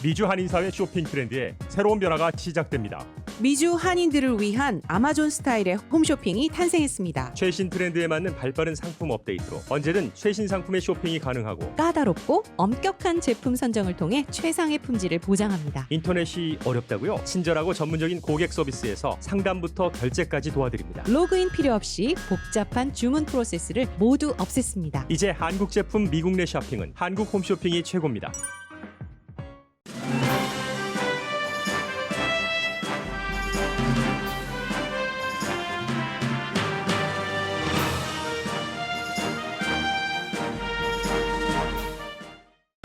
미주 한인사회 쇼핑 트렌드에 새로운 변화가 시작됩니다. 미주 한인들을 위한 아마존 스타일의 홈쇼핑이 탄생했습니다. 최신 트렌드에 맞는 발빠른 상품 업데이트로 언제든 최신 상품의 쇼핑이 가능하고 까다롭고 엄격한 제품 선정을 통해 최상의 품질을 보장합니다. 인터넷이 어렵다고요? 친절하고 전문적인 고객 서비스에서 상담부터 결제까지 도와드립니다. 로그인 필요 없이 복잡한 주문 프로세스를 모두 없앴습니다. 이제 한국 제품 미국 내 쇼핑은 한국 홈쇼핑이 최고입니다.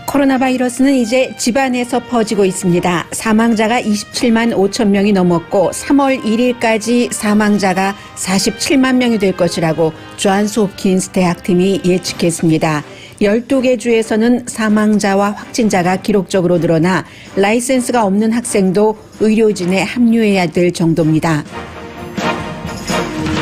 코로나 바이러스는 이제 집안에서 퍼지고 있습니다. 사망자가 27만 5천 명이 넘었고 3월 1일까지 사망자가 47만 명이 될 것이라고 존스 홉킨스 대학팀이 예측했습니다. 12개 주에서는 사망자와 확진자가 기록적으로 늘어나 라이센스가 없는 학생도 의료진에 합류해야 될 정도입니다.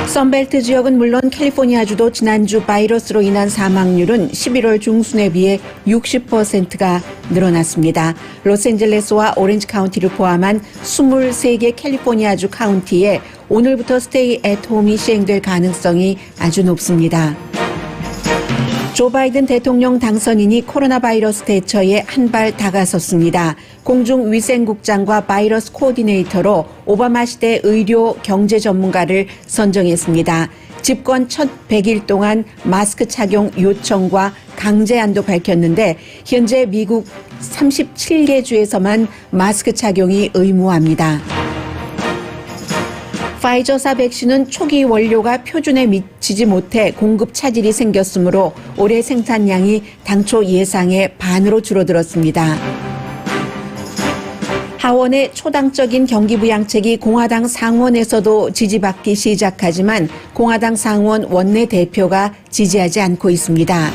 선벨트 지역은 물론 캘리포니아주도 지난주 바이러스로 인한 사망률은 11월 중순에 비해 60%가 늘어났습니다. 로스앤젤레스와 오렌지 카운티를 포함한 23개 캘리포니아주 카운티에 오늘부터 스테이 앳 홈이 시행될 가능성이 아주 높습니다. 조 바이든 대통령 당선인이 코로나 바이러스 대처에 한 발 다가섰습니다. 공중위생국장과 바이러스 코디네이터로 오바마 시대 의료 경제 전문가를 선정했습니다. 집권 첫 100일 동안 마스크 착용 요청과 강제안도 밝혔는데 현재 미국 37개 주에서만 마스크 착용이 의무화입니다. 파이저사 백신은 초기 원료가 표준에 미치지 못해 공급 차질이 생겼으므로 올해 생산량이 당초 예상의 반으로 줄어들었습니다. 하원의 초당적인 경기부양책이 공화당 상원에서도 지지받기 시작하지만 공화당 상원 원내대표가 지지하지 않고 있습니다.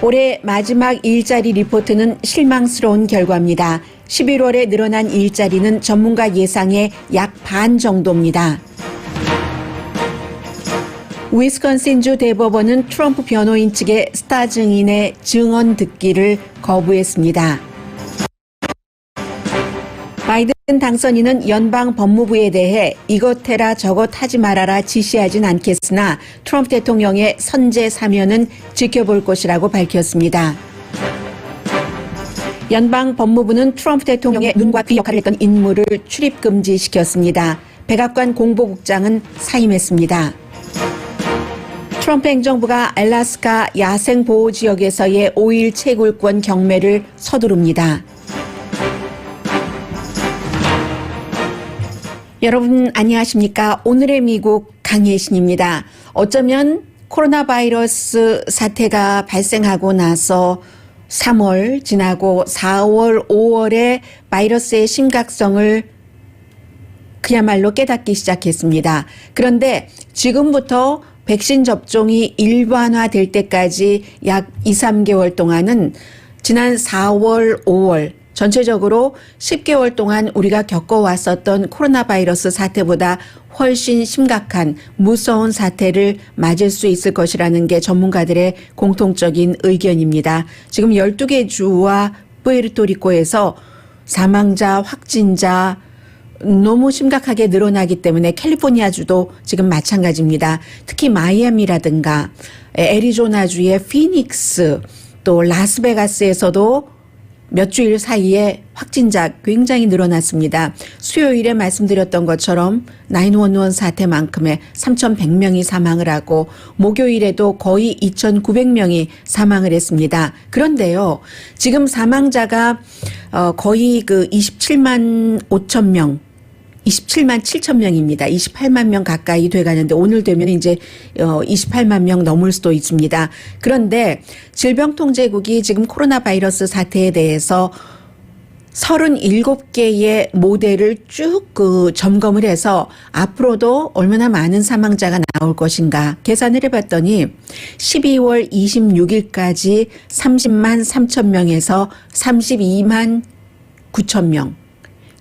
올해 마지막 일자리 리포트는 실망스러운 결과입니다. 11월에 늘어난 일자리는 전문가 예상의 약 반 정도입니다. 위스콘신주 대법원은 트럼프 변호인 측의 스타 증인의 증언 듣기를 거부했습니다. 바이든 당선인은 연방 법무부에 대해 이것 해라 저것 하지 말아라 지시하진 않겠으나 트럼프 대통령의 선제 사면은 지켜볼 것이라고 밝혔습니다. 연방 법무부는 트럼프 대통령의 눈과 귀 역할을 했던 인물을 출입 금지시켰습니다. 백악관 공보국장은 사임했습니다. 트럼프 행정부가 알래스카 야생보호지역에서의 5일 채굴권 경매를 서두릅니다. 여러분 안녕하십니까? 오늘의 미국 강예신입니다. 어쩌면 코로나 바이러스 사태가 발생하고 나서 3월 지나고 4월, 5월에 바이러스의 심각성을 그야말로 깨닫기 시작했습니다. 그런데 지금부터 백신 접종이 일반화될 때까지 약 2, 3개월 동안은 지난 4월, 5월 전체적으로 10개월 동안 우리가 겪어왔었던 코로나 바이러스 사태보다 훨씬 심각한 무서운 사태를 맞을 수 있을 것이라는 게 전문가들의 공통적인 의견입니다. 지금 12개 주와 푸에르토리코에서 사망자, 확진자 너무 심각하게 늘어나기 때문에 캘리포니아주도 지금 마찬가지입니다. 특히 마이애미라든가 애리조나주의 피닉스 또 라스베가스에서도 몇 주일 사이에 확진자 굉장히 늘어났습니다. 수요일에 말씀드렸던 것처럼 911 사태만큼의 3,100명이 사망을 하고 목요일에도 거의 2,900명이 사망을 했습니다. 그런데요, 지금 사망자가 거의 27만 5천 명, 27만 7천 명입니다. 28만 명 가까이 돼가는데 오늘 되면 이제 28만 명 넘을 수도 있습니다. 그런데 질병통제국이 지금 코로나 바이러스 사태에 대해서 37개의 모델을 쭉 점검을 해서 앞으로도 얼마나 많은 사망자가 나올 것인가 계산을 해봤더니 12월 26일까지 30만 3천 명에서 32만 9천 명,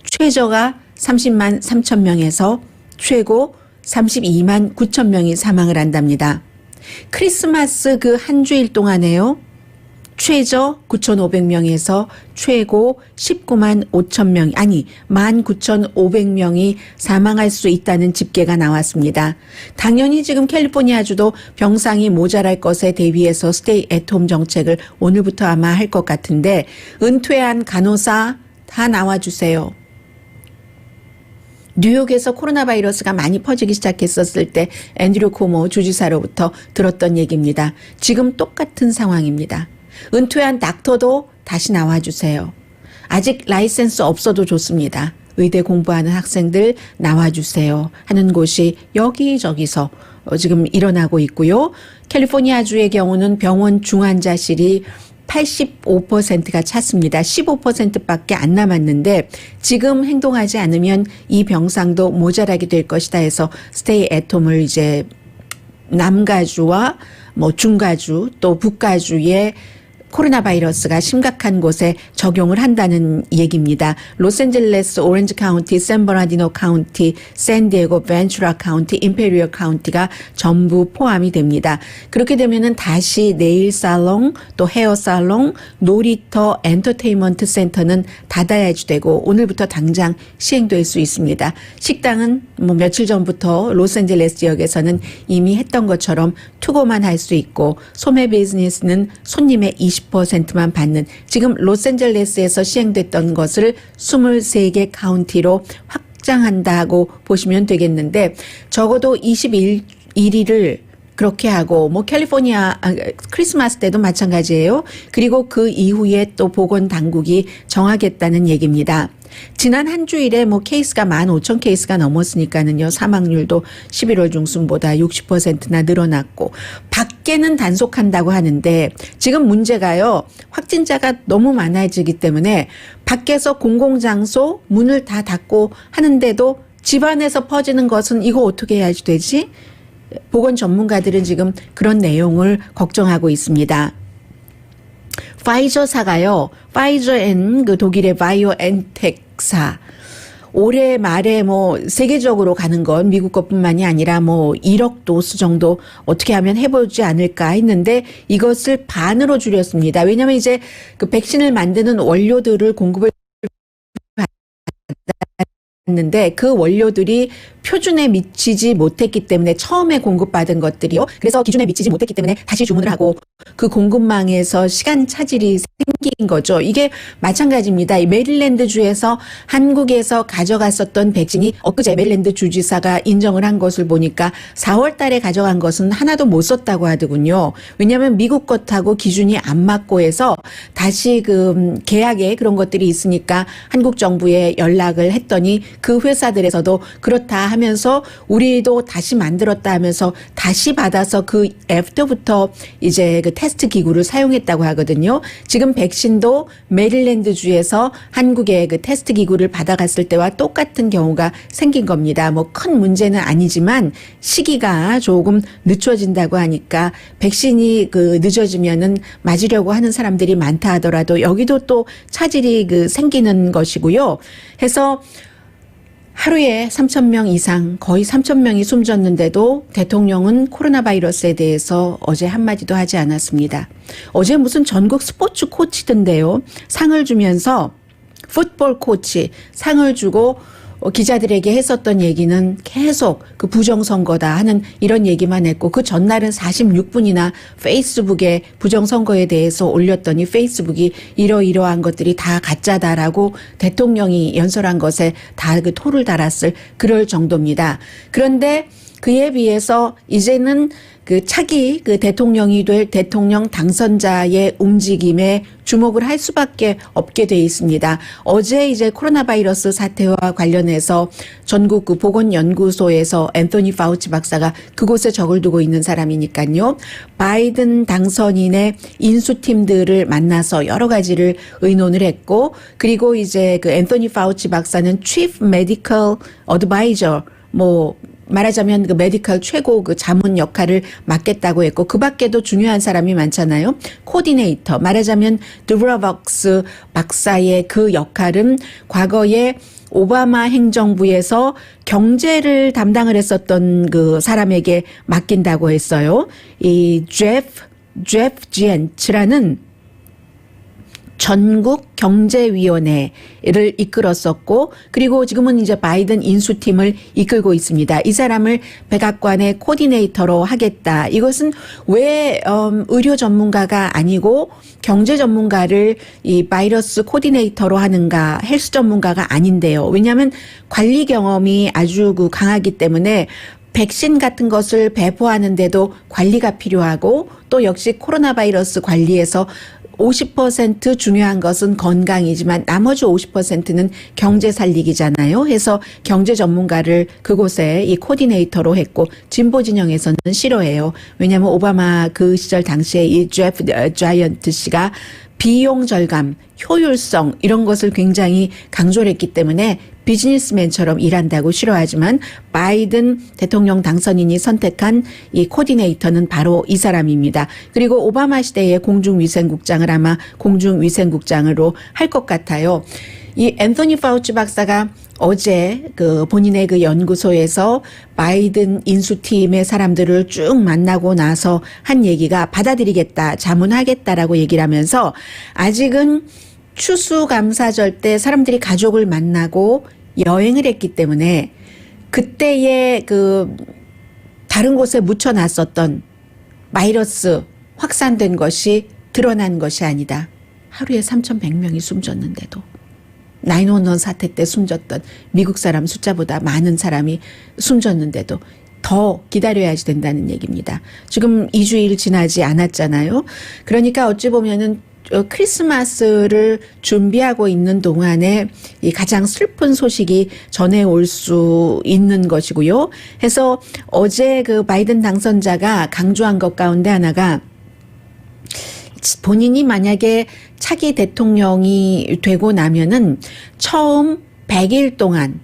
최저가 30만 3천 명에서 최고 32만 9천 명이 사망을 한답니다. 크리스마스 그 한 주일 동안에요. 최저 9,500명에서 최고 19만 5천 명, 아니 19,500명이 사망할 수 있다는 집계가 나왔습니다. 당연히 지금 캘리포니아주도 병상이 모자랄 것에 대비해서 스테이 앳홈 정책을 오늘부터 아마 할 것 같은데 은퇴한 간호사 다 나와주세요. 뉴욕에서 코로나 바이러스가 많이 퍼지기 시작했었을 때 앤드류 코모 주지사로부터 들었던 얘기입니다. 지금 똑같은 상황입니다. 은퇴한 닥터도 다시 나와주세요. 아직 라이센스 없어도 좋습니다. 의대 공부하는 학생들 나와주세요 하는 곳이 여기저기서 지금 일어나고 있고요. 캘리포니아주의 경우는 병원 중환자실이 85%가 찼습니다. 15%밖에 안 남았는데 지금 행동하지 않으면 이 병상도 모자라게 될 것이다 해서 스테이 앳홈을 이제 남가주와 뭐 중가주 또 북가주의 코로나 바이러스가 심각한 곳에 적용을 한다는 얘기입니다. 로스앤젤레스, 오렌지 카운티, 샌버나디노 카운티, 샌디에고, 벤츄라 카운티, 임페리얼 카운티가 전부 포함이 됩니다. 그렇게 되면은 다시 네일 살롱, 또 헤어 살롱, 놀이터, 엔터테인먼트 센터는 닫아야지 되고 오늘부터 당장 시행될 수 있습니다. 식당은 뭐 며칠 전부터 로스앤젤레스 지역에서는 이미 했던 것처럼 투고만 할 수 있고 소매 비즈니스는 손님의 20%만 받는 지금 로스앤젤레스에서 시행됐던 것을 23개 카운티로 확장한다고 보시면 되겠는데 적어도 21일을 그렇게 하고 뭐 캘리포니아 크리스마스 때도 마찬가지예요. 그리고 그 이후에 또 보건 당국이 정하겠다는 얘기입니다. 지난 한 주일에 뭐 케이스가 15,000 케이스가 넘었으니까는요. 사망률도 11월 중순보다 60%나 늘어났고 밖에는 단속한다고 하는데 지금 문제가요. 확진자가 너무 많아지기 때문에 밖에서 공공장소 문을 다 닫고 하는데도 집안에서 퍼지는 것은 이거 어떻게 해야지 되지? 보건 전문가들은 지금 그런 내용을 걱정하고 있습니다. 파이저사가요. 파이저앤 그 독일의 바이오엔텍사 올해 말에 뭐 세계적으로 가는 건 미국 것뿐만이 아니라 뭐 1억 도수 정도 어떻게 하면 해보지 않을까 했는데 이것을 반으로 줄였습니다. 왜냐하면 이제 그 백신을 만드는 원료들을 공급을 했는데 그 원료들이 표준에 미치지 못했기 때문에 처음에 공급받은 것들이요. 그래서 기준에 미치지 못했기 때문에 다시 주문을 하고 그 공급망에서 시간 차질이 생긴 거죠. 이게 마찬가지입니다. 이 메릴랜드 주에서 한국에서 가져갔었던 백신이 엊그제 메릴랜드 주지사가 인정을 한 것을 보니까 4월 달에 가져간 것은 하나도 못 썼다고 하더군요. 왜냐하면 미국 것하고 기준이 안 맞고 해서 다시 그 계약에 그런 것들이 있으니까 한국 정부에 연락을 했더니 그 회사들에서도 그렇다 하면서 우리도 다시 만들었다 하면서 다시 받아서 그 애프터부터 이제 그 테스트 기구를 사용했다고 하거든요. 지금 백신도 메릴랜드 주에서 한국의 그 테스트 기구를 받아갔을 때와 똑같은 경우가 생긴 겁니다. 뭐 큰 문제는 아니지만 시기가 조금 늦춰진다고 하니까 백신이 그 늦어지면은 맞으려고 하는 사람들이 많다 하더라도 여기도 또 차질이 그 생기는 것이고요. 해서 하루에 3,000명 이상 거의 3,000명이 숨졌는데도 대통령은 코로나 바이러스에 대해서 어제 한마디도 하지 않았습니다. 어제 무슨 전국 스포츠 코치던데요. 상을 주면서 풋볼 코치 상을 주고 기자들에게 했었던 얘기는 계속 그 부정선거다 하는 이런 얘기만 했고 그 전날은 46분이나 페이스북에 부정선거에 대해서 올렸더니 페이스북이 이러이러한 것들이 다 가짜다라고 대통령이 연설한 것에 다 그 토를 달았을 그럴 정도입니다. 그런데 그에 비해서 이제는 그 차기 그 대통령이 될 대통령 당선자의 움직임에 주목을 할 수밖에 없게 돼 있습니다. 어제 이제 코로나 바이러스 사태와 관련해서 전국 그 보건연구소에서 앤토니 파우치 박사가 그곳에 적을 두고 있는 사람이니까요. 바이든 당선인의 인수팀들을 만나서 여러 가지를 의논을 했고 그리고 이제 그 앤토니 파우치 박사는 Chief Medical Advisor 뭐 말하자면 그 메디컬 최고 그 자문 역할을 맡겠다고 했고 그 밖에도 중요한 사람이 많잖아요. 코디네이터 말하자면 드브라벅스 박사의 그 역할은 과거에 오바마 행정부에서 경제를 담당을 했었던 그 사람에게 맡긴다고 했어요. 이 제프 지엔츠라는 전국 경제위원회를 이끌었었고 그리고 지금은 이제 바이든 인수팀을 이끌고 있습니다. 이 사람을 백악관의 코디네이터로 하겠다. 이것은 왜 의료 전문가가 아니고 경제 전문가를 이 바이러스 코디네이터로 하는가, 헬스 전문가가 아닌데요. 왜냐하면 관리 경험이 아주 강하기 때문에 백신 같은 것을 배포하는데도 관리가 필요하고 또 역시 코로나 바이러스 관리에서 50% 중요한 것은 건강이지만 나머지 50%는 경제 살리기잖아요. 해서 경제 전문가를 그곳에 이 코디네이터로 했고 진보 진영에서는 싫어해요. 왜냐하면 오바마 그 시절 당시에 이 제프 자이언트 씨가 비용 절감, 효율성 이런 것을 굉장히 강조를 했기 때문에 비즈니스맨처럼 일한다고 싫어하지만 바이든 대통령 당선인이 선택한 이 코디네이터는 바로 이 사람입니다. 그리고 오바마 시대의 공중위생국장을 아마 공중위생국장으로 할 것 같아요. 이 앤토니 파우치 박사가 어제 그 본인의 그 연구소에서 바이든 인수팀의 사람들을 쭉 만나고 나서 한 얘기가 받아들이겠다, 자문하겠다라고 얘기를 하면서 아직은 추수감사절 때 사람들이 가족을 만나고 여행을 했기 때문에 그때의 그 다른 곳에 묻혀놨었던 바이러스 확산된 것이 드러난 것이 아니다. 하루에 3,100명이 숨졌는데도 911 사태 때 숨졌던 미국 사람 숫자보다 많은 사람이 숨졌는데도 더 기다려야지 된다는 얘기입니다. 지금 2주일 지나지 않았잖아요. 그러니까 어찌 보면은 크리스마스를 준비하고 있는 동안에 이 가장 슬픈 소식이 전해올 수 있는 것이고요. 해서 어제 그 바이든 당선자가 강조한 것 가운데 하나가 본인이 만약에 차기 대통령이 되고 나면은 처음 100일 동안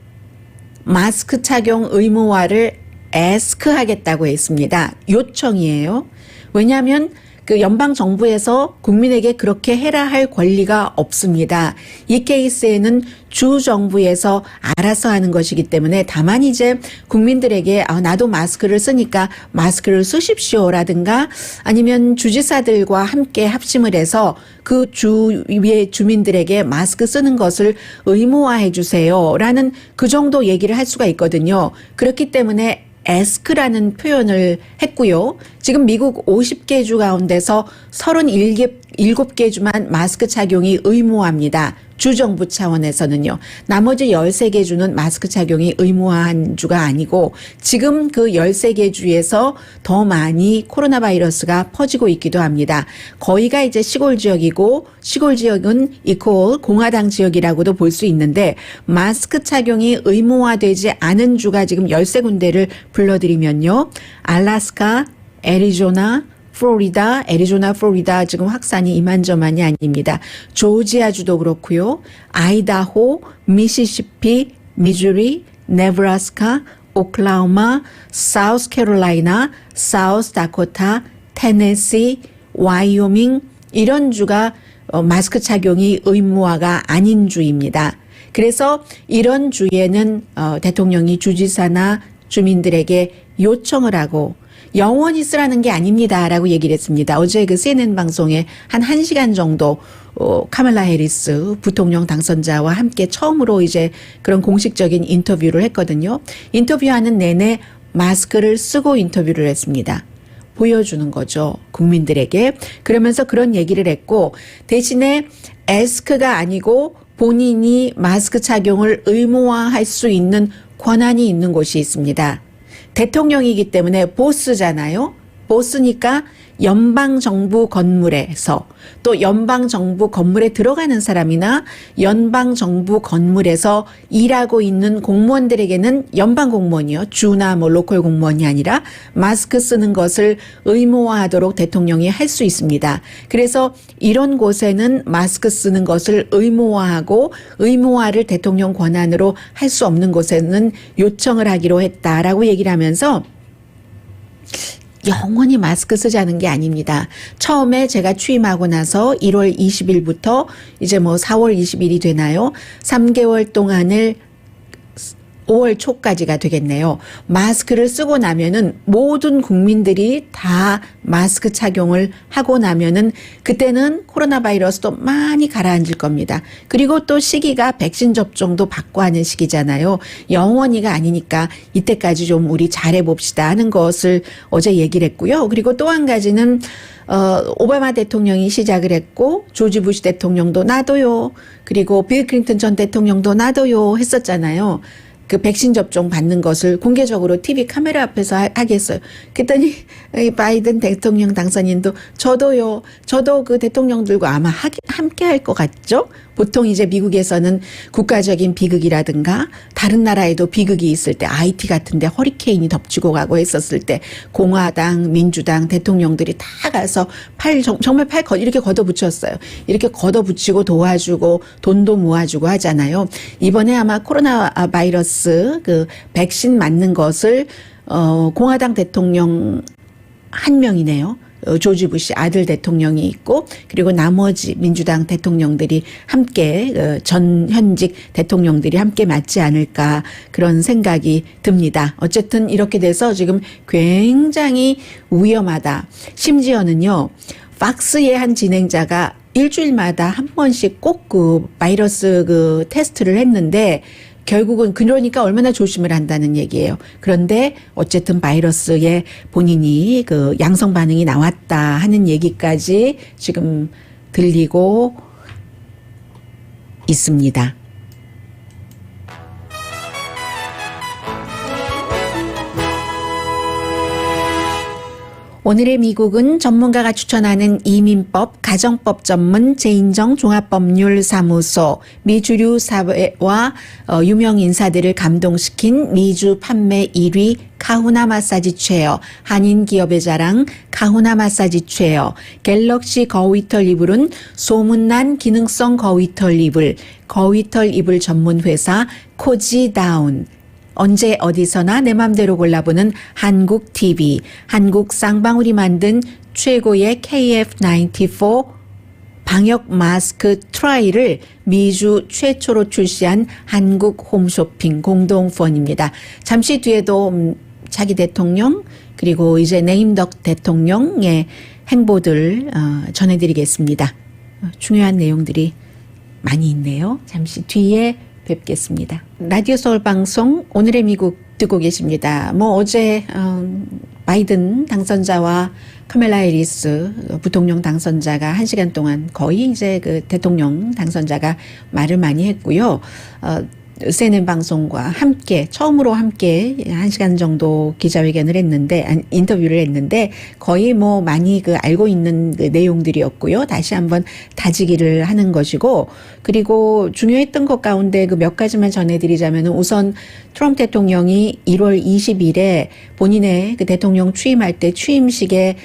마스크 착용 의무화를 에스크하겠다고 했습니다. 요청이에요. 왜냐하면 그 연방 정부에서 국민에게 그렇게 해라 할 권리가 없습니다. 이 케이스에는 주 정부에서 알아서 하는 것이기 때문에 다만 이제 국민들에게 나도 마스크를 쓰니까 마스크를 쓰십시오라든가 아니면 주지사들과 함께 합심을 해서 그 주위의 주민들에게 마스크 쓰는 것을 의무화해 주세요라는 그 정도 얘기를 할 수가 있거든요. 그렇기 때문에 에스크라는 표현을 했고요. 지금 미국 50개 주 가운데서 37개 주만 마스크 착용이 의무화입니다. 주정부 차원에서는요. 나머지 13개 주는 마스크 착용이 의무화한 주가 아니고 지금 그 13개 주에서 더 많이 코로나 바이러스가 퍼지고 있기도 합니다. 거의가 이제 시골 지역이고 시골 지역은 이퀄 공화당 지역이라고도 볼 수 있는데 마스크 착용이 의무화되지 않은 주가 지금 13군데를 불러드리면요. 알래스카, 애리조나, 플로리다, 애리조나, 플로리다 지금 확산이 이만저만이 아닙니다. 조지아주도 그렇고요. 아이다호, 미시시피, 미주리, 네브라스카, 오클라호마, 사우스캐롤라이나, 사우스다코타, 테네시, 와이오밍 이런 주가 마스크 착용이 의무화가 아닌 주입니다. 그래서 이런 주에는 대통령이 주지사나 주민들에게 요청을 하고 영원히 쓰라는 게 아닙니다라고 얘기를 했습니다. 어제 그 CNN 방송에 한 1시간 정도 카멀라 해리스 부통령 당선자와 함께 처음으로 이제 그런 공식적인 인터뷰를 했거든요. 인터뷰하는 내내 마스크를 쓰고 인터뷰를 했습니다. 보여주는 거죠. 국민들에게. 그러면서 그런 얘기를 했고 대신에 에스크가 아니고 본인이 마스크 착용을 의무화할 수 있는 권한이 있는 곳이 있습니다. 대통령이기 때문에 보스잖아요. 보스니까 연방정부 건물에서 또 연방정부 건물에 들어가는 사람이나 연방정부 건물에서 일하고 있는 공무원들에게는 연방공무원이요. 주나 뭐 로컬 공무원이 아니라 마스크 쓰는 것을 의무화하도록 대통령이 할 수 있습니다. 그래서 이런 곳에는 마스크 쓰는 것을 의무화하고 의무화를 대통령 권한으로 할 수 없는 곳에는 요청을 하기로 했다라고 얘기를 하면서 영원히 마스크 쓰자는 게 아닙니다. 처음에 제가 취임하고 나서 1월 20일부터 이제 뭐 4월 20일이 되나요? 3개월 동안을 5월 초까지가 되겠네요. 마스크를 쓰고 나면은 모든 국민들이 다 마스크 착용을 하고 나면은 그때는 코로나 바이러스도 많이 가라앉을 겁니다. 그리고 또 시기가 백신 접종도 받고 하는 시기잖아요. 영원히가 아니니까 이때까지 좀 우리 잘해봅시다 하는 것을 어제 얘기를 했고요. 그리고 또 한 가지는 오바마 대통령이 시작을 했고 조지 부시 대통령도 놔둬요. 그리고 빌 클린턴 전 대통령도 놔둬요 했었잖아요. 그 백신 접종 받는 것을 공개적으로 TV 카메라 앞에서 하겠어요. 그랬더니 이 바이든 대통령 당선인도 저도요. 저도 그 대통령들과 아마 함께 할 것 같죠? 보통 이제 미국에서는 국가적인 비극이라든가 다른 나라에도 비극이 있을 때 IT 같은 데 허리케인이 덮치고 가고 했었을 때 공화당, 민주당 대통령들이 다 가서 정말 이렇게 걷어붙였어요. 이렇게 걷어붙이고 도와주고 돈도 모아주고 하잖아요. 이번에 아마 코로나 바이러스 그 백신 맞는 것을 공화당 대통령 한 명이네요. 조지 부시 아들 대통령이 있고 그리고 나머지 민주당 대통령들이 함께 현직 대통령들이 함께 맞지 않을까 그런 생각이 듭니다. 어쨌든 이렇게 돼서 지금 굉장히 위험하다. 심지어는요. 팍스의 한 진행자가 일주일마다 한 번씩 꼭 그 바이러스 그 테스트를 했는데 결국은 그러니까 얼마나 조심을 한다는 얘기예요. 그런데 어쨌든 바이러스에 본인이 그 양성 반응이 나왔다 하는 얘기까지 지금 들리고 있습니다. 오늘의 미국은 전문가가 추천하는 이민법, 가정법 전문 제인정 종합법률사무소, 미주류 사회와 유명 인사들을 감동시킨 미주 판매 1위 카후나 마사지 체어, 한인 기업의 자랑 카후나 마사지 체어, 갤럭시 거위털 이불은 소문난 기능성 거위털 이불, 거위털 이불 전문 회사 코지다운, 언제 어디서나 내 맘대로 골라보는 한국 TV, 한국 쌍방울이 만든 최고의 KF94 방역 마스크 트라이를 미주 최초로 출시한 한국 홈쇼핑 공동펀입니다. 잠시 뒤에도 차기 대통령 그리고 이제 네임덕 대통령의 행보들 전해드리겠습니다. 중요한 내용들이 많이 있네요. 잠시 뒤에 뵙겠습니다. 라디오 서울 방송 오늘의 미국 듣고 계십니다. 어제 바이든 당선자와 카멜라 해리스 부통령 당선자가 1시간 동안 거의 이제 그 대통령 당선자가 말을 많이 했고요. CNN 방송과 함께 처음으로 함께 1시간 정도 기자회견을 했는데 인터뷰를 했는데 거의 많이 그 알고 있는 그 내용들이었고요. 다시 한번 다지기를 하는 것이고 그리고 중요했던 것 가운데 그 몇 가지만 전해드리자면 우선 트럼프 대통령이 1월 20일에 본인의 그 대통령 취임할 때 취임식에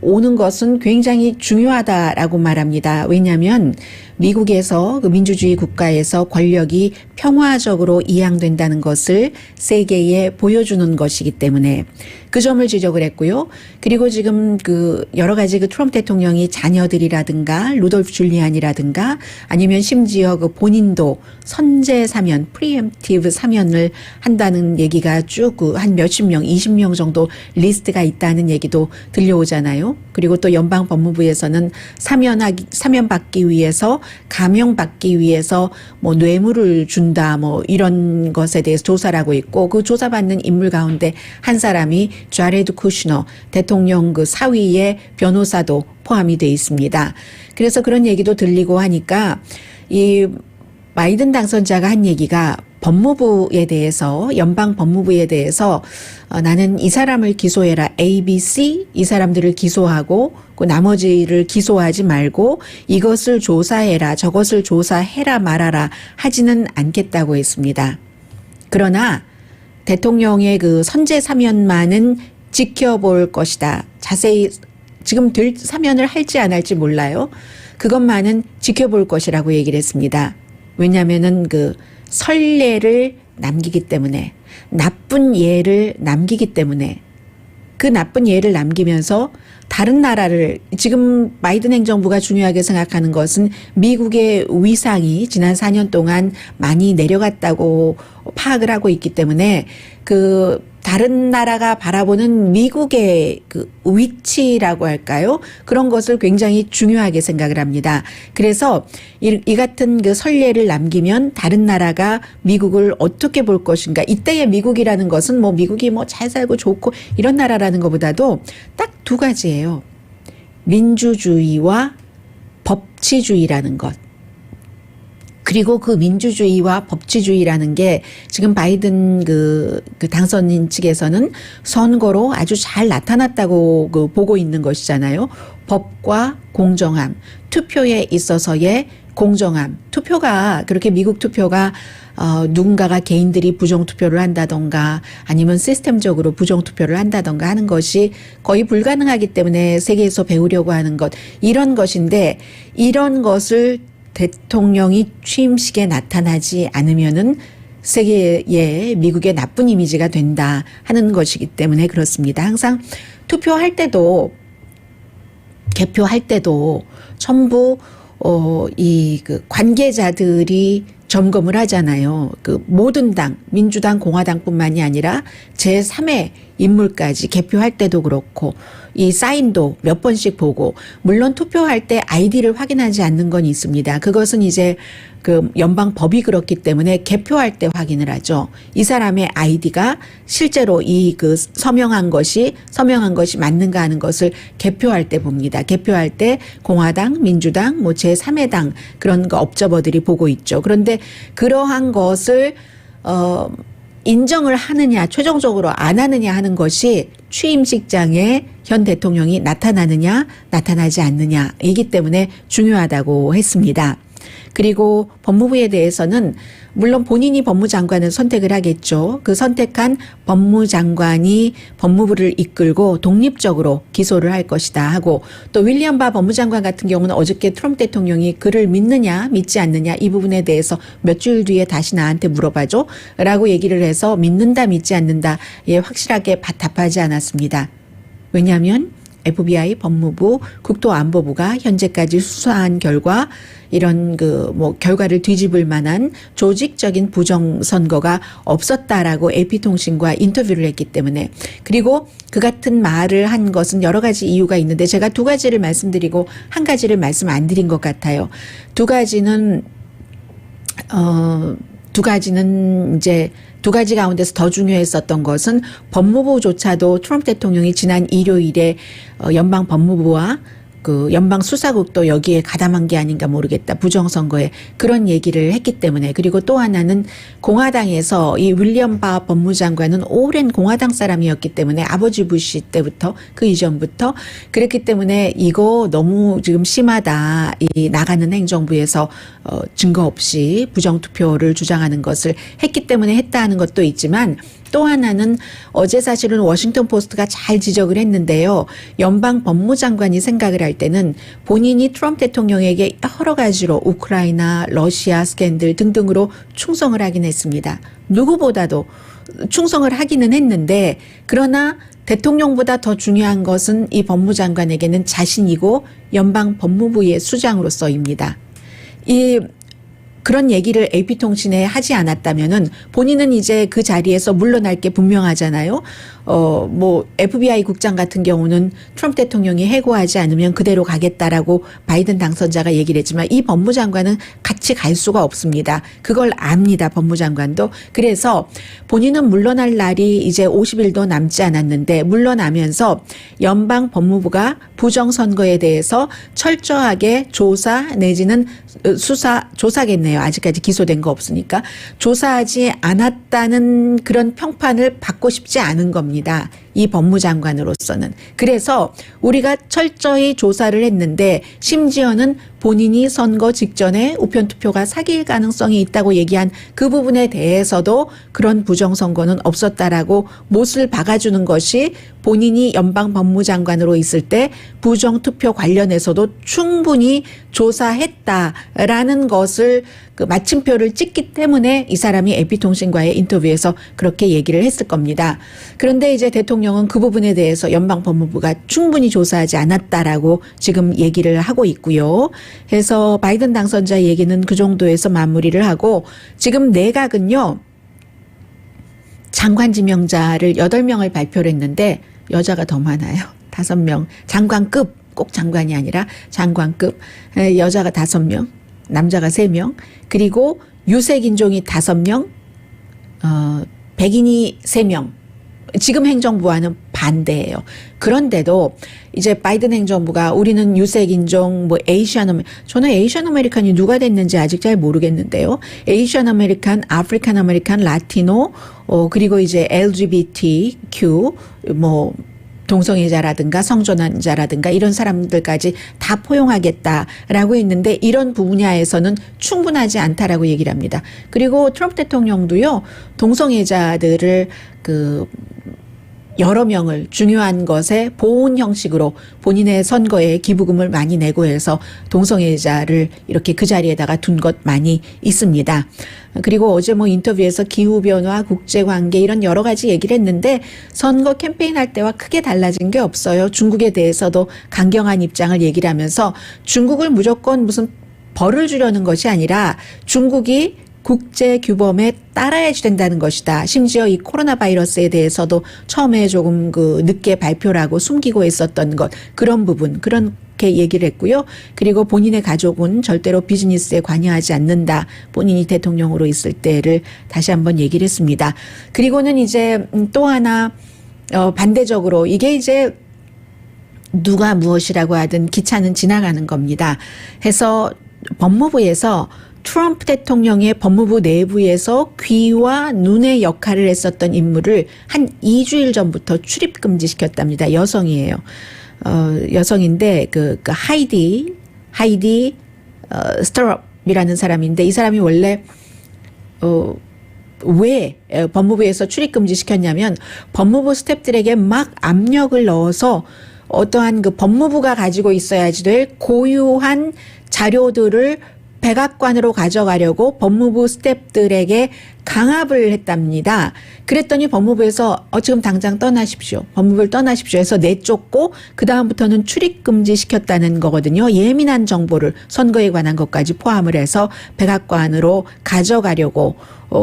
오는 것은 굉장히 중요하다라고 말합니다. 왜냐하면 미국에서 그 민주주의 국가에서 권력이 평화적으로 이양된다는 것을 세계에 보여주는 것이기 때문에 그 점을 지적을 했고요. 그리고 지금 그 여러 가지 그 트럼프 대통령이 자녀들이라든가 루돌프 줄리안이라든가 아니면 심지어 그 본인도 선제 사면, 프리엠티브 사면을 한다는 얘기가 쭉 한 몇십 명, 20명 정도 리스트가 있다는 얘기도 들려오잖아요. 그리고 또 연방 법무부에서는 사면받기 위해서 감형받기 위해서 뇌물을 준다 이런 것에 대해서 조사를 하고 있고 그 조사받는 인물 가운데 한 사람이 자레드 쿠시너 대통령 그 사위의 변호사도 포함이 돼 있습니다. 그래서 그런 얘기도 들리고 하니까 이 바이든 당선자가 한 얘기가 법무부에 대해서 연방 법무부에 대해서 나는 이 사람을 기소해라 ABC 이 사람들을 기소하고 그 나머지를 기소하지 말고 이것을 조사해라 저것을 조사해라 말아라 하지는 않겠다고 했습니다. 그러나 대통령의 그 선제 사면만은 지켜볼 것이다. 자세히 지금 사면을 할지 안 할지 몰라요. 그것만은 지켜볼 것이라고 얘기를 했습니다. 왜냐하면은 그 선례를 남기기 때문에 나쁜 예를 남기기 때문에 그 나쁜 예를 남기면서 다른 나라를 지금 바이든 행정부가 중요하게 생각하는 것은 미국의 위상이 지난 4년 동안 많이 내려갔다고 파악을 하고 있기 때문에 그 다른 나라가 바라보는 미국의 그 위치라고 할까요? 그런 것을 굉장히 중요하게 생각을 합니다. 그래서 이 같은 그 선례를 남기면 다른 나라가 미국을 어떻게 볼 것인가. 이때의 미국이라는 것은 뭐 미국이 뭐 잘 살고 좋고 이런 나라라는 것보다도 딱 두 가지예요. 민주주의와 법치주의라는 것. 그리고 그 민주주의와 법치주의라는 게 지금 바이든 그 당선인 측에서는 선거로 아주 잘 나타났다고 보고 있는 것이잖아요. 법과 공정함, 투표에 있어서의 공정함. 투표가 그렇게 미국 투표가 누군가가 개인들이 부정투표를 한다던가 아니면 시스템적으로 부정투표를 한다던가 하는 것이 거의 불가능하기 때문에 세계에서 배우려고 하는 것. 이런 것인데 이런 것을 대통령이 취임식에 나타나지 않으면은 세계에 미국의 나쁜 이미지가 된다 하는 것이기 때문에 그렇습니다. 항상 투표할 때도 개표할 때도 전부 이 그 관계자들이 점검을 하잖아요. 그 모든 당, 민주당, 공화당뿐만이 아니라 제3의 인물까지 개표할 때도 그렇고 이 사인도 몇 번씩 보고 물론 투표할 때 아이디를 확인하지 않는 건 있습니다. 그것은 이제 그 연방 법이 그렇기 때문에 개표할 때 확인을 하죠. 이 사람의 아이디가 실제로 이 그 서명한 것이 맞는가 하는 것을 개표할 때 봅니다. 개표할 때 공화당, 민주당, 뭐 제3의 당 그런 거 업저버들이 보고 있죠. 그런데 그러한 것을 인정을 하느냐, 최종적으로 안 하느냐 하는 것이 취임식장에 현 대통령이 나타나느냐, 나타나지 않느냐이기 때문에 중요하다고 했습니다. 그리고 법무부에 대해서는 물론 본인이 법무장관을 선택을 하겠죠. 그 선택한 법무장관이 법무부를 이끌고 독립적으로 기소를 할 것이다 하고 또 윌리엄 바 법무장관 같은 경우는 어저께 트럼프 대통령이 그를 믿느냐 믿지 않느냐 이 부분에 대해서 몇 주일 뒤에 다시 나한테 물어봐줘 라고 얘기를 해서 믿는다 믿지 않는다 예, 확실하게 답하지 않았습니다. 왜냐하면 FBI, 법무부, 국토안보부가 현재까지 수사한 결과 이런 그 뭐 결과를 뒤집을 만한 조직적인 부정선거가 없었다라고 AP통신과 인터뷰를 했기 때문에 그리고 그 같은 말을 한 것은 여러 가지 이유가 있는데 제가 두 가지를 말씀드리고 한 가지를 말씀 안 드린 것 같아요. 두 가지는 이제 두 가지 가운데서 더 중요했었던 것은 법무부조차도 트럼프 대통령이 지난 일요일에 연방 법무부와 그 연방 수사국도 여기에 가담한 게 아닌가 모르겠다. 부정선거에 그런 얘기를 했기 때문에 그리고 또 하나는 공화당에서 이 윌리엄 바 법무장관은 오랜 공화당 사람이었기 때문에 아버지 부시 때부터 그 이전부터 그랬기 때문에 이거 너무 지금 심하다. 이 나가는 행정부에서 증거 없이 부정투표를 주장하는 것을 했기 때문에 했다 하는 것도 있지만 또 하나는 어제 사실은 워싱턴 포스트가 잘 지적을 했는데요. 연방 법무장관이 생각을 할 때는 본인이 트럼프 대통령에게 여러 가지로 우크라이나, 러시아 스캔들 등등으로 충성을 하긴 했습니다. 누구보다도 충성을 하기는 했는데 그러나 대통령보다 더 중요한 것은 이 법무장관에게는 자신이고 연방 법무부의 수장으로서입니다. 그런 얘기를 AP통신에 하지 않았다면은 본인은 이제 그 자리에서 물러날 게 분명하잖아요. 뭐 FBI 국장 같은 경우는 트럼프 대통령이 해고하지 않으면 그대로 가겠다라고 바이든 당선자가 얘기를 했지만 이 법무장관은 같이 갈 수가 없습니다. 그걸 압니다. 법무장관도. 그래서 본인은 물러날 날이 이제 50일도 남지 않았는데 물러나면서 연방 법무부가 부정선거에 대해서 철저하게 조사 내지는 조사겠네요. 아직까지 기소된 거 없으니까 조사하지 않았다는 그런 평판을 받고 싶지 않은 겁니다. 이 법무장관으로서는. 그래서 우리가 철저히 조사를 했는데 심지어는 본인이 선거 직전에 우편투표가 사기일 가능성이 있다고 얘기한 그 부분에 대해서도 그런 부정선거는 없었다라고 못을 박아주는 것이 본인이 연방 법무장관으로 있을 때 부정투표 관련해서도 충분히 조사했다라는 것을 그 마침표를 찍기 때문에 이 사람이 AP통신과의 인터뷰에서 그렇게 얘기를 했을 겁니다. 그런데 이제 대통령 대통령은 그 부분에 대해서 연방법무부가 충분히 조사하지 않았다라고 지금 얘기를 하고 있고요. 해서 바이든 당선자 얘기는 그 정도에서 마무리를 하고 지금 내각은요. 장관 지명자를 8명을 발표를 했는데 여자가 더 많아요. 5명. 장관급, 꼭 장관이 아니라 장관급. 여자가 5명, 남자가 3명. 그리고 유색인종이 5명, 백인이 3명. 지금 행정부와는 반대예요. 그런데도 이제 바이든 행정부가 우리는 유색인종, 저는 에이시안 아메리칸이 누가 됐는지 아직 잘 모르겠는데요. 에이시안 아메리칸, 아프리칸 아메리칸, 라티노, 그리고 이제 LGBTQ, 동성애자라든가 성전환자라든가 이런 사람들까지 다 포용하겠다라고 했는데 이런 분야에서는 충분하지 않다라고 얘기를 합니다. 그리고 트럼프 대통령도요, 동성애자들을 여러 명을 중요한 것에 보온 형식으로 본인의 선거에 기부금을 많이 내고 해서 동성애자를 이렇게 그 자리에다가 둔 것 많이 있습니다. 그리고 어제 인터뷰에서 기후변화, 국제관계 이런 여러 가지 얘기를 했는데 선거 캠페인 할 때와 크게 달라진 게 없어요. 중국에 대해서도 강경한 입장을 얘기를 하면서 중국을 무조건 무슨 벌을 주려는 것이 아니라 중국이 국제 규범에 따라야지 된다는 것이다. 심지어 이 코로나 바이러스에 대해서도 처음에 조금 늦게 발표를 하고 숨기고 있었던 것, 그런 부분, 그렇게 얘기를 했고요. 그리고 본인의 가족은 절대로 비즈니스에 관여하지 않는다. 본인이 대통령으로 있을 때를 다시 한번 얘기를 했습니다. 그리고는 이제 또 하나, 반대적으로 이게 이제 누가 무엇이라고 하든 기차는 지나가는 겁니다. 해서 법무부에서 트럼프 대통령의 법무부 내부에서 귀와 눈의 역할을 했었던 인물을 한 2주일 전부터 출입 금지시켰답니다. 여성이에요. 여성인데 하이디 스트럽이라는 사람인데 이 사람이 원래 왜 법무부에서 출입 금지시켰냐면 법무부 스태프들에게 막 압력을 넣어서 어떠한 법무부가 가지고 있어야지 될 고유한 자료들을 백악관으로 가져가려고 법무부 스태프들에게 강압을 했답니다. 그랬더니 법무부에서 지금 당장 떠나십시오. 법무부를 떠나십시오 해서 내쫓고 그다음부터는 출입금지 시켰다는 거거든요. 예민한 정보를 선거에 관한 것까지 포함을 해서 백악관으로 가져가려고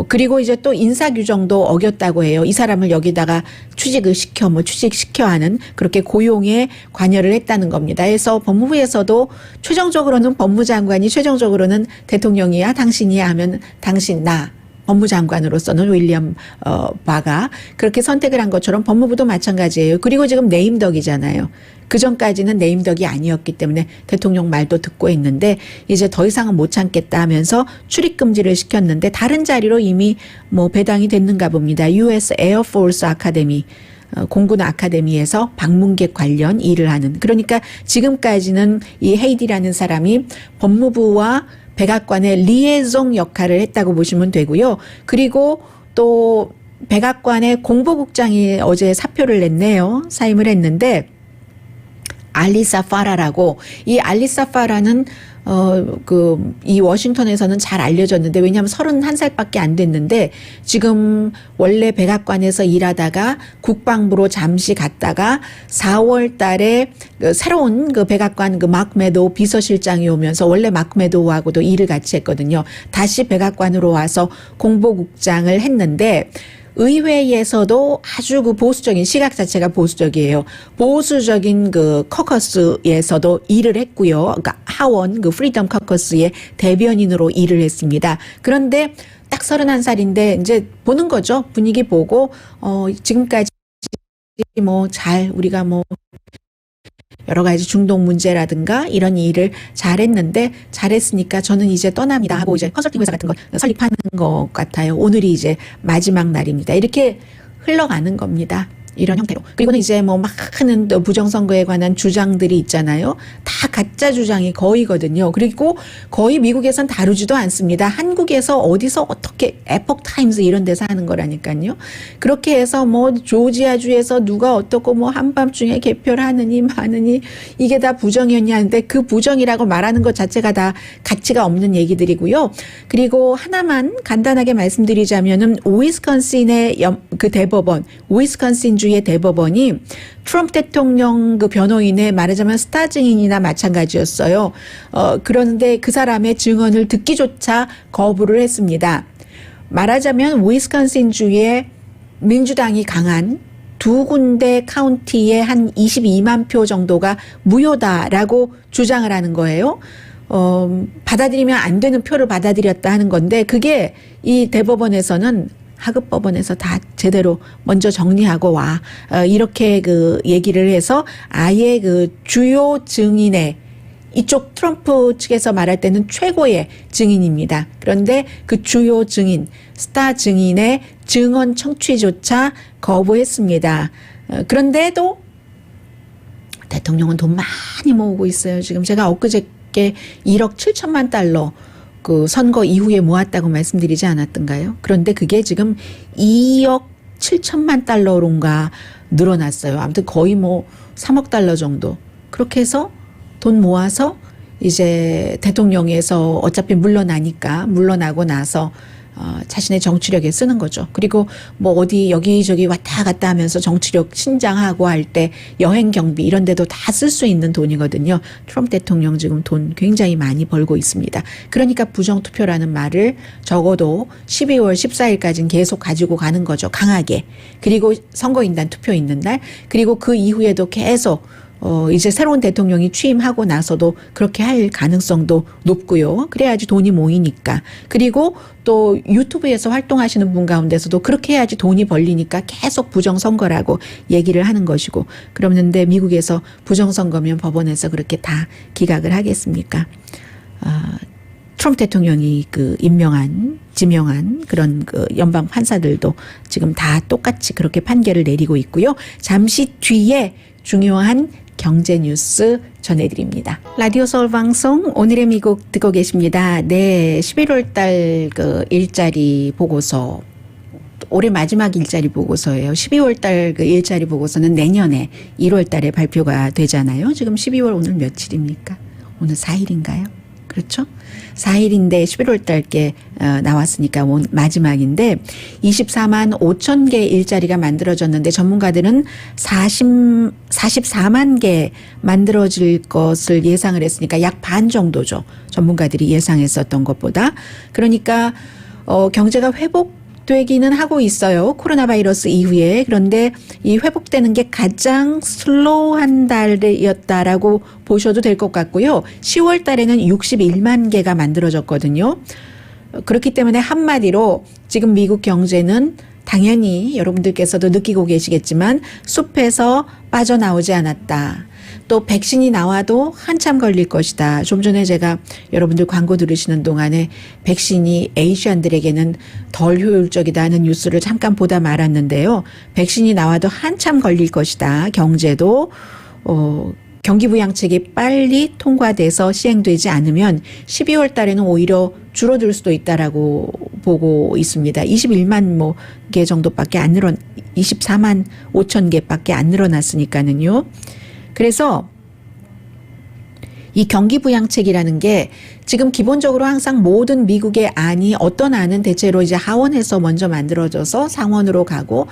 그리고 이제 또 인사규정도 어겼다고 해요. 이 사람을 여기다가 취직시켜 하는 그렇게 고용에 관여를 했다는 겁니다. 그래서 법무부에서도 최종적으로는 법무장관이 최종적으로는 대통령이야 당신이야 하면 당신 나 법무장관으로서는 윌리엄 바가 그렇게 선택을 한 것처럼 법무부도 마찬가지예요. 그리고 지금 네임덕이잖아요. 그전까지는 네임덕이 아니었기 때문에 대통령 말도 듣고 있는데 이제 더 이상은 못 참겠다 하면서 출입금지를 시켰는데 다른 자리로 이미 배당이 됐는가 봅니다. US 에어포스 아카데미 공군 아카데미에서 방문객 관련 일을 하는, 그러니까 지금까지는 이 헤이디라는 사람이 법무부와 백악관의 리에종 역할을 했다고 보시면 되고요. 그리고 또 백악관의 공보국장이 어제 사표를 냈네요. 사임을 했는데 알리사 파라라고, 이 알리사 파라는 이 워싱턴에서는 잘 알려졌는데, 왜냐하면 31살밖에 안 됐는데, 지금 원래 백악관에서 일하다가 국방부로 잠시 갔다가 4월 달에 새로운 백악관 마크 메도우 비서실장이 오면서 원래 마크 메도우하고도 일을 같이 했거든요. 다시 백악관으로 와서 공보국장을 했는데, 의회에서도 아주 보수적인, 시각 자체가 보수적이에요. 보수적인 커커스에서도 일을 했고요. 그러니까 하원 프리덤 커커스의 대변인으로 일을 했습니다. 그런데 딱 31살인데 이제 보는 거죠. 분위기 보고 지금까지 잘 우리가 여러 가지 중동 문제라든가 이런 일을 잘했으니까 저는 이제 떠납니다 하고 이제 컨설팅 회사 같은 거 설립하는 것 같아요. 오늘이 이제 마지막 날입니다. 이렇게 흘러가는 겁니다. 이런 형태로. 그리고는 이제 많은 부정선거에 관한 주장들이 있잖아요. 다 가짜 주장이 거의거든요. 그리고 거의 미국에선 다루지도 않습니다. 한국에서 어디서 어떻게 에폭 타임즈 이런 데서 하는 거라니까요. 그렇게 해서 조지아주에서 누가 어떻고 한밤중에 개표를 하느니 마느니 이게 다 부정이었냐 하는데 그 부정이라고 말하는 것 자체가 다 가치가 없는 얘기들이고요. 그리고 하나만 간단하게 말씀드리자면은 위스콘신의 그 대법원, 위스콘신 위스콘신주의 대법원이 트럼프 대통령 그 변호인의 말하자면 스타 증인이나 마찬가지였어요. 그런데 그 사람의 증언을 듣기조차 거부를 했습니다. 말하자면 위스콘신주의 민주당이 강한 두 군데 카운티에 한 22만 표 정도가 무효다라고 주장을 하는 거예요. 받아들이면 안 되는 표를 받아들였다 하는 건데 그게 이 대법원에서는 하급법원에서 다 제대로 먼저 정리하고 와. 이렇게 그 얘기를 해서 아예 그 주요 증인의 이쪽 트럼프 측에서 말할 때는 최고의 증인입니다. 그런데 그 주요 증인, 스타 증인의 증언 청취조차 거부했습니다. 그런데도 대통령은 돈 많이 모으고 있어요. 지금 제가 엊그저께 1억 7천만 달러 그 선거 이후에 모았다고 말씀드리지 않았던가요? 그런데 그게 지금 2억 7천만 달러론가 늘어났어요. 아무튼 거의 뭐 3억 달러 정도. 그렇게 해서 돈 모아서 이제 대통령에서 어차피 물러나고 나서 자신의 정치력에 쓰는 거죠. 그리고 뭐 어디 여기저기 왔다 갔다 하면서 정치력 신장하고 할 때 여행 경비 이런 데도 다 쓸 수 있는 돈이거든요. 트럼프 대통령 지금 돈 굉장히 많이 벌고 있습니다. 그러니까 부정투표라는 말을 적어도 12월 14일까지는 계속 가지고 가는 거죠. 강하게. 그리고 선거인단 투표 있는 날. 그리고 그 이후에도 계속 이제 새로운 대통령이 취임하고 나서도 그렇게 할 가능성도 높고요. 그래야지 돈이 모이니까. 그리고 또 유튜브에서 활동하시는 분 가운데서도 그렇게 해야지 돈이 벌리니까 계속 부정선거라고 얘기를 하는 것이고. 그러는데 미국에서 부정선거면 법원에서 그렇게 다 기각을 하겠습니까? 트럼프 대통령이 그 지명한 그런 그 연방 판사들도 지금 다 똑같이 그렇게 판결을 내리고 있고요. 잠시 뒤에 중요한 경제 뉴스 전해드립니다. 라디오 서울 방송 오늘의 미국 듣고 계십니다. 네, 11월 달 그 일자리 보고서 올해 마지막 일자리 보고서예요. 12월 달 그 일자리 보고서는 내년에 1월 달에 발표가 되잖아요. 지금 12월 오늘 며칠입니까? 오늘 4일인가요? 그렇죠? 4일인데 11월 달께 나왔으니까 마지막인데 24만 5천 개 일자리가 만들어졌는데 전문가들은 44만 개 만들어질 것을 예상을 했으니까 약 반 정도죠. 전문가들이 예상했었던 것보다. 그러니까 경제가 회복되기는 하고 있어요. 코로나 바이러스 이후에. 그런데 이 회복되는 게 가장 슬로우한 달이었다라고 보셔도 될 것 같고요. 10월 달에는 61만 개가 만들어졌거든요. 그렇기 때문에 한마디로 지금 미국 경제는 당연히 여러분들께서도 느끼고 계시겠지만 숲에서 빠져나오지 않았다. 또 백신이 나와도 한참 걸릴 것이다. 좀 전에 제가 여러분들 광고 들으시는 동안에 백신이 아시안들에게는 덜 효율적이다는 뉴스를 잠깐 보다 말았는데요. 백신이 나와도 한참 걸릴 것이다. 경제도 경기부양책이 빨리 통과돼서 시행되지 않으면 12월 달에는 오히려 줄어들 수도 있다라고 보고 있습니다. 21만 개 정도밖에 안 24만 5천 개밖에 안 늘어났으니까는요. 그래서 이 경기부양책이라는 게 지금 기본적으로 항상 모든 미국의 안이 어떤 안은 대체로 이제 하원에서 먼저 만들어져서 상원으로 가고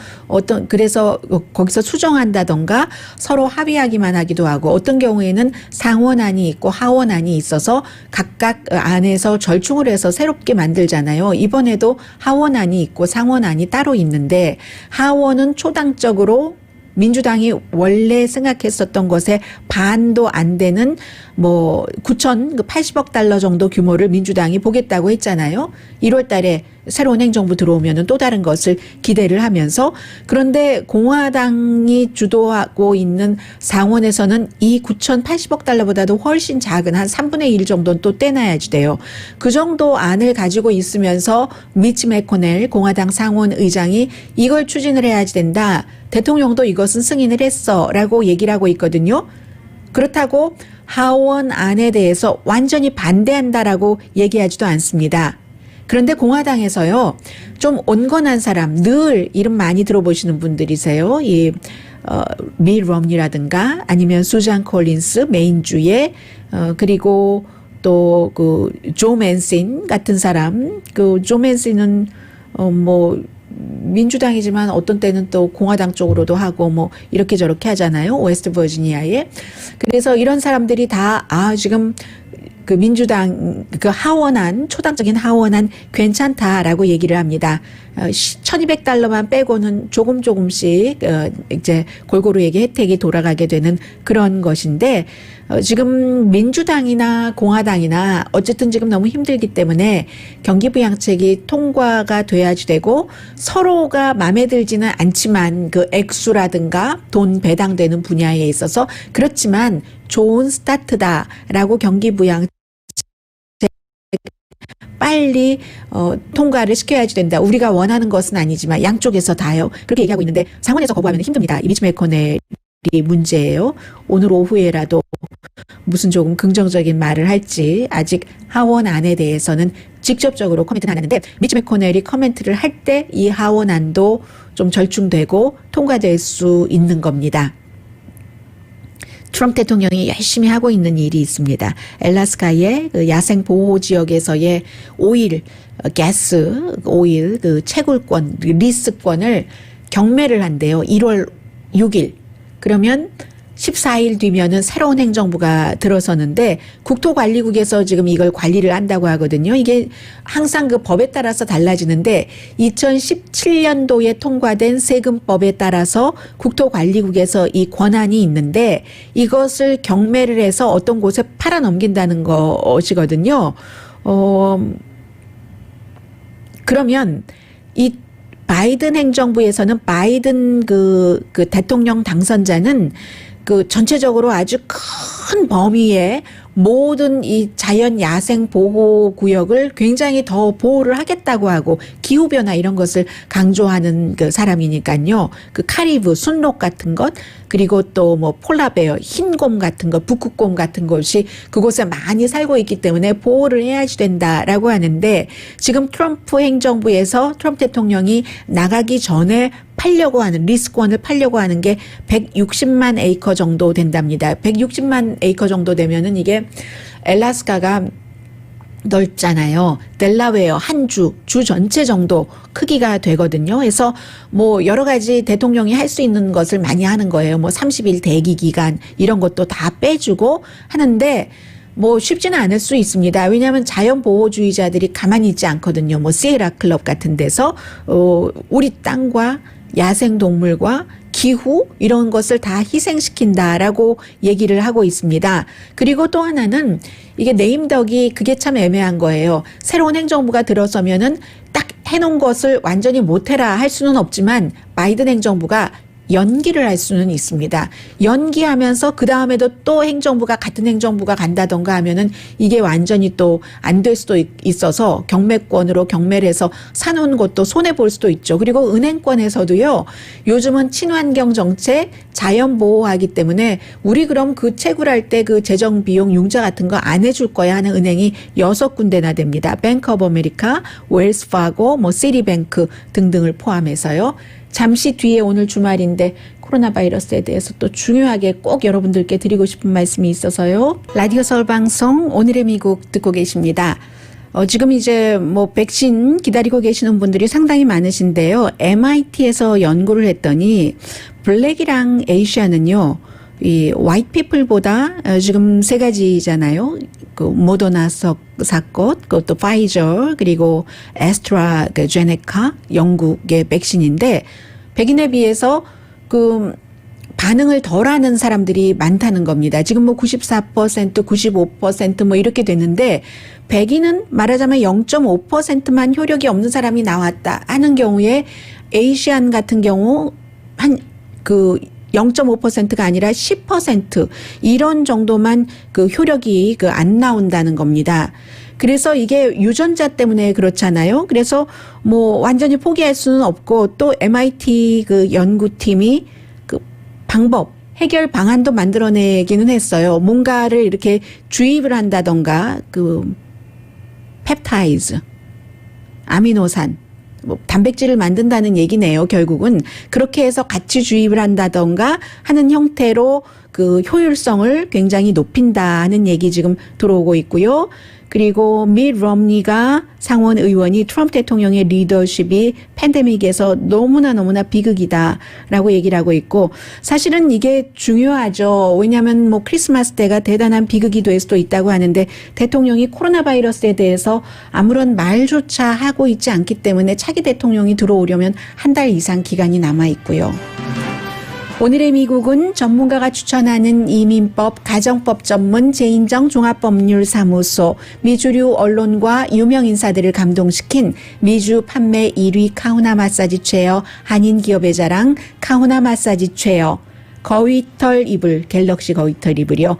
그래서 거기서 수정한다던가 서로 합의하기만 하기도 하고 어떤 경우에는 상원안이 있고 하원안이 있어서 각각 안에서 절충을 해서 새롭게 만들잖아요. 이번에도 하원안이 있고 상원안이 따로 있는데 하원은 초당적으로 민주당이 원래 생각했었던 것에 반도 안 되는 9,080억 달러 정도 규모를 민주당이 보겠다고 했잖아요. 1월 달에 새로운 행정부 들어오면은 또 다른 것을 기대를 하면서 그런데 공화당이 주도하고 있는 상원에서는 이 9,080억 달러보다도 훨씬 작은 한 3분의 1 정도는 또 떼놔야지 돼요. 그 정도 안을 가지고 있으면서 미치 매코넬 공화당 상원 의장이 이걸 추진을 해야지 된다. 대통령도 이것은 승인을 했어 라고 얘기를 하고 있거든요. 그렇다고 하원 안에 대해서 완전히 반대한다라고 얘기하지도 않습니다. 그런데 공화당에서요, 좀 온건한 사람, 늘 이름 많이 들어보시는 분들이세요. 미 럼니라든가 아니면 수잔 콜린스, 메인주의, 그리고 또 조 맨신 같은 사람, 조 맨신은 민주당이지만 어떤 때는 또 공화당 쪽으로도 하고 뭐 이렇게 저렇게 하잖아요. 웨스트 버지니아에. 그래서 이런 사람들이 다 지금 그 민주당 그 하원안 초당적인 하원안 괜찮다라고 얘기를 합니다. 1,200달러만 빼고는 조금씩 이제 골고루에게 혜택이 돌아가게 되는 그런 것인데 지금 민주당이나 공화당이나 어쨌든 지금 너무 힘들기 때문에 경기부양책이 통과가 돼야지 되고 서로가 마음에 들지는 않지만 그 액수라든가 돈 배당되는 분야에 있어서 그렇지만 좋은 스타트다라고 경기부양 빨리 통과를 시켜야지 된다. 우리가 원하는 것은 아니지만 양쪽에서 다요. 그렇게 얘기하고 있는데 상원에서 거부하면 힘듭니다. 이 미치 매코넬이 문제예요. 오늘 오후에라도 무슨 조금 긍정적인 말을 할지 아직 하원안에 대해서는 직접적으로 코멘트는 안 하는데 미치 매코넬이 코멘트를 할 때 이 하원안도 좀 절충되고 통과될 수 있는 겁니다. 트럼프 대통령이 열심히 하고 있는 일이 있습니다. 엘라스카의 그 야생 보호 지역에서의 오일, 가스, 오일 그 채굴권, 리스권을 경매를 한대요. 1월 6일. 그러면 14일 뒤면은 새로운 행정부가 들어서는데 국토관리국에서 지금 이걸 관리를 한다고 하거든요. 이게 항상 그 법에 따라서 달라지는데 2017년도에 통과된 세금법에 따라서 국토관리국에서 이 권한이 있는데 이것을 경매를 해서 어떤 곳에 팔아 넘긴다는 것이거든요. 그러면 이 바이든 행정부에서는 바이든 그 대통령 당선자는 그 전체적으로 아주 큰 범위의 모든 이 자연 야생 보호 구역을 굉장히 더 보호를 하겠다고 하고 기후 변화 이런 것을 강조하는 그 사람이니까요. 그 카리브 순록 같은 것 그리고 또 뭐 폴라베어 흰곰 같은 것 북극곰 같은 것이 그곳에 많이 살고 있기 때문에 보호를 해야지 된다라고 하는데 지금 트럼프 행정부에서 트럼프 대통령이 나가기 전에 팔려고 하는 리스권을 팔려고 하는 게 160만 에이커 정도 된답니다. 160만 에이커 정도 되면은 이게 엘라스카가 넓잖아요. 델라웨어 한 주 전체 정도 크기가 되거든요. 그래서 뭐 여러 가지 대통령이 할 수 있는 것을 많이 하는 거예요. 뭐 30일 대기 기간 이런 것도 다 빼주고 하는데 뭐 쉽지는 않을 수 있습니다. 왜냐하면 자연보호주의자들이 가만히 있지 않거든요. 뭐 시에라 클럽 같은 데서 우리 땅과 야생동물과 기후 이런 것을 다 희생시킨다라고 얘기를 하고 있습니다. 그리고 또 하나는 이게 네임덕이 그게 참 애매한 거예요. 새로운 행정부가 들어서면은 딱 해놓은 것을 완전히 못해라 할 수는 없지만 바이든 행정부가 연기를 할 수는 있습니다. 연기하면서 그 다음에도 또 행정부가 같은 행정부가 간다던가 하면은 이게 완전히 또 안 될 수도 있어서 경매권으로 경매를 해서 사놓은 것도 손해 볼 수도 있죠. 그리고 은행권에서도요. 요즘은 친환경 정책, 자연 보호하기 때문에 우리 그럼 그 채굴할 때 그 재정 비용 융자 같은 거 안 해줄 거야 하는 은행이 6군데나 됩니다. 뱅크 오브 아메리카, 웰스 파고, 뭐 시티뱅크 등등을 포함해서요. 잠시 뒤에 오늘 주말인데 코로나 바이러스에 대해서 또 중요하게 꼭 여러분들께 드리고 싶은 말씀이 있어서요. 라디오 서울 방송 오늘의 미국 듣고 계십니다. 지금 이제 뭐 백신 기다리고 계시는 분들이 상당히 많으신데요. MIT에서 연구를 했더니 블랙이랑 에이시아는요. 이 화이트 피플보다 지금 3가지잖아요. 그 모더나 사건, 그것도 파이저, 그리고 애스트라제네카 영국의 백신인데 백인에 비해서 그 반응을 덜하는 사람들이 많다는 겁니다. 지금 뭐 94%, 95%뭐 이렇게 됐는데 백인은 말하자면 0.5%만 효력이 없는 사람이 나왔다 하는 경우에 에이시안 같은 경우 한 그 0.5%가 아니라 10% 이런 정도만 그 효력이 그 안 나온다는 겁니다. 그래서 이게 유전자 때문에 그렇잖아요. 그래서 뭐 완전히 포기할 수는 없고 또 MIT 그 연구팀이 그 방법 해결 방안도 만들어내기는 했어요. 뭔가를 이렇게 주입을 한다던가 그 펩타이즈, 아미노산 뭐 단백질을 만든다는 얘기네요. 결국은 그렇게 해서 같이 주입을 한다던가 하는 형태로 그 효율성을 굉장히 높인다는 얘기 지금 들어오고 있고요. 그리고 밋 럼니가 상원 의원이 트럼프 대통령의 리더십이 팬데믹에서 너무나 비극이다라고 얘기를 하고 있고 사실은 이게 중요하죠. 왜냐하면 뭐 크리스마스 때가 대단한 비극이 될 수도 있다고 하는데 대통령이 코로나 바이러스에 대해서 아무런 말조차 하고 있지 않기 때문에 차기 대통령이 들어오려면 한 달 이상 기간이 남아 있고요. 오늘의 미국은 전문가가 추천하는 이민법, 가정법 전문 제인정 종합법률사무소, 미주류 언론과 유명 인사들을 감동시킨 미주 판매 1위 카우나 마사지 체어, 한인 기업의 자랑 카우나 마사지 체어, 거위털 이불, 갤럭시 거위털 이불이요.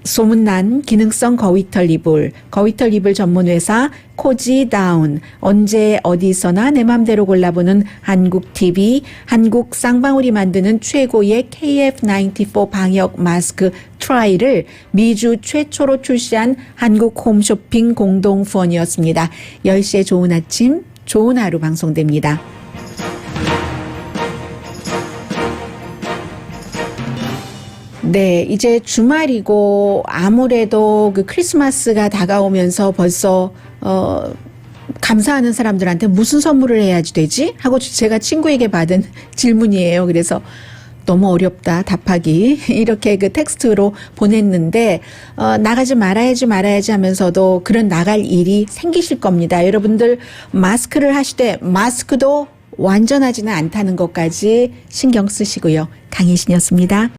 소문난 기능성 거위털 이불 전문 회사 코지다운, 언제 어디서나 내 맘대로 골라보는 한국 TV, 한국 쌍방울이 만드는 최고의 KF94 방역 마스크 트라이를 미주 최초로 출시한 한국 홈쇼핑 공동 후원이었습니다. 10시에 좋은 아침, 좋은 하루 방송됩니다. 네, 이제 주말이고 아무래도 그 크리스마스가 다가오면서 벌써 감사하는 사람들한테 무슨 선물을 해야지 되지? 하고 제가 친구에게 받은 질문이에요. 그래서 너무 어렵다 답하기 이렇게 그 텍스트로 보냈는데 나가지 말아야지 하면서도 그런 나갈 일이 생기실 겁니다. 여러분들 마스크를 하시되 마스크도 완전하지는 않다는 것까지 신경 쓰시고요. 강희신이었습니다.